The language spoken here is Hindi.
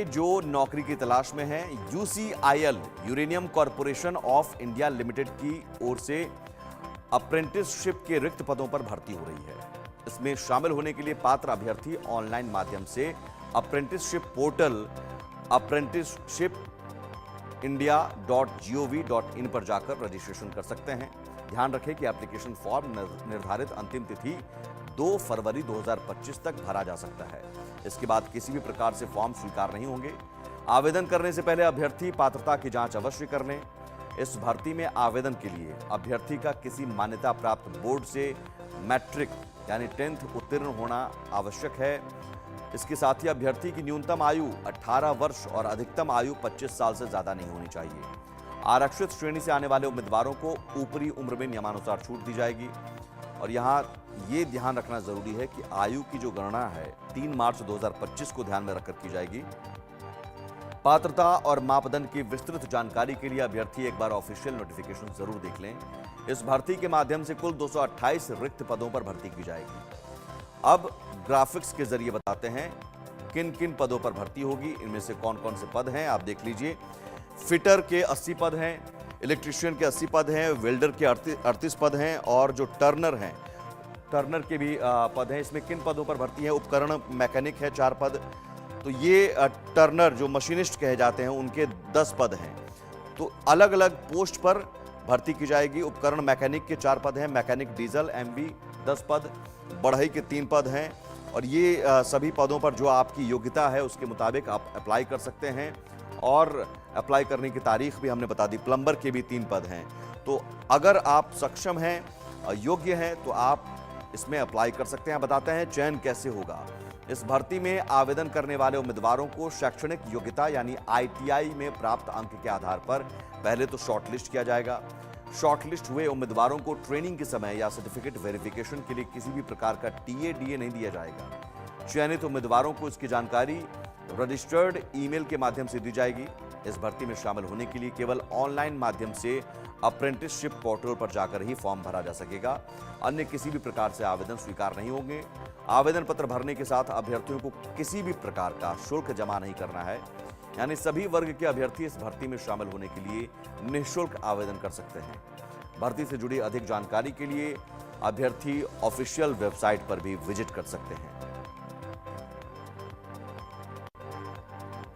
जो नौकरी की तलाश में है, UCIL uranium corporation of India limited की ओर से अप्रेंटिसशिप के रिक्त पदों पर भर्ती हो रही है। इसमें शामिल होने के लिए पात्र अभ्यर्थी ऑनलाइन माध्यम से अप्रेंटिसशिप पोर्टल apprenticeshipindia.gov.in पर जाकर रजिस्ट्रेशन कर सकते हैं। ध्यान रखें कि एप्लीकेशन फॉर्म निर्धारित अंतिम तिथि 2 फरवरी 2025 तक भरा जा सकता है। इसके बाद किसी भी प्रकार से फॉर्म स्वीकार नहीं होंगे। आवेदन करने से पहले अभ्यर्थी पात्रता की जांच अवश्य कर लें। इस भर्ती में आवेदन के लिए अभ्यर्थी का किसी मान्यता प्राप्त बोर्ड से मैट्रिक यानी 10th उत्तीर्ण होना आवश्यक है। इसके साथ ही अभ्यर्थी की न्यूनतम आयु 18 वर्ष और अधिकतम आयु 25 साल से ज्यादा नहीं होनी चाहिए। आरक्षित श्रेणी से आने वाले उम्मीदवारों को ऊपरी उम्र में नियमानुसार छूट दी जाएगी। और यहाँ ये ध्यान रखना जरूरी है कि आयु की जो गणना है 3 मार्च 2025 को ध्यान में रखकर की जाएगी। पात्रता और मापदंड की विस्तृत जानकारी के लिए अभ्यर्थी एक बार ऑफिशियल नोटिफिकेशन जरूर देख लें। इस भर्ती के माध्यम से कुल 228 रिक्त पदों पर भर्ती की जाएगी। अब ग्राफिक्स के जरिए बताते हैं किन किन पदों पर भर्ती होगी, इनमें से कौन कौन से पद हैं, आप देख लीजिए। फिटर के 80 पद हैं, इलेक्ट्रीशियन के 80 पद हैं, वेल्डर के 38 पद हैं और जो टर्नर हैं, टर्नर के भी पद हैं। इसमें किन पदों पर भर्ती है? उपकरण मैकेनिक है 4 पद, तो ये टर्नर जो मशीनिस्ट कहे जाते हैं उनके 10 पद हैं। तो अलग अलग पोस्ट पर भर्ती की जाएगी। उपकरण मैकेनिक के 4 पद हैं, मैकेनिक डीजल एमवी 10 पद, बढ़ई के 3 पद हैं। और ये सभी पदों पर जो आपकी योग्यता है उसके मुताबिक आप अप्लाई कर सकते हैं। और अप्लाई करने की तारीख भी हमने बता दी। प्लम्बर के भी 3 पद हैं। तो अगर आप सक्षम हैं, योग्य हैं, तो आप इसमें अप्लाई कर सकते हैं। बताते हैं चयन कैसे होगा। इस भर्ती में आवेदन करने वाले उम्मीदवारों को शैक्षणिक योग्यता यानी आईटीआई में प्राप्त अंक के आधार पर पहले तो शॉर्टलिस्ट किया जाएगा। शॉर्टलिस्ट हुए उम्मीदवारों को ट्रेनिंग के समय या सर्टिफिकेट वेरिफिकेशन के लिए किसी भी प्रकार का टीए नहीं दिया जाएगा। चयनित उम्मीदवारों को इसकी जानकारी रजिस्टर्ड ईमेल के माध्यम से दी जाएगी। इस भर्ती में शामिल होने के लिए केवल ऑनलाइन माध्यम से अप्रेंटिसशिप पोर्टल पर जाकर ही फॉर्म भरा जा सकेगा। अन्य किसी भी प्रकार से आवेदन स्वीकार नहीं होंगे। आवेदन पत्र भरने के साथ अभ्यर्थियों को किसी भी प्रकार का शुल्क जमा नहीं करना है। यानी सभी वर्ग के अभ्यर्थी इस भर्ती में शामिल होने के लिए निःशुल्क आवेदन कर सकते हैं। भर्ती से जुड़ी अधिक जानकारी के लिए अभ्यर्थी ऑफिशियल वेबसाइट पर भी विजिट कर सकते हैं।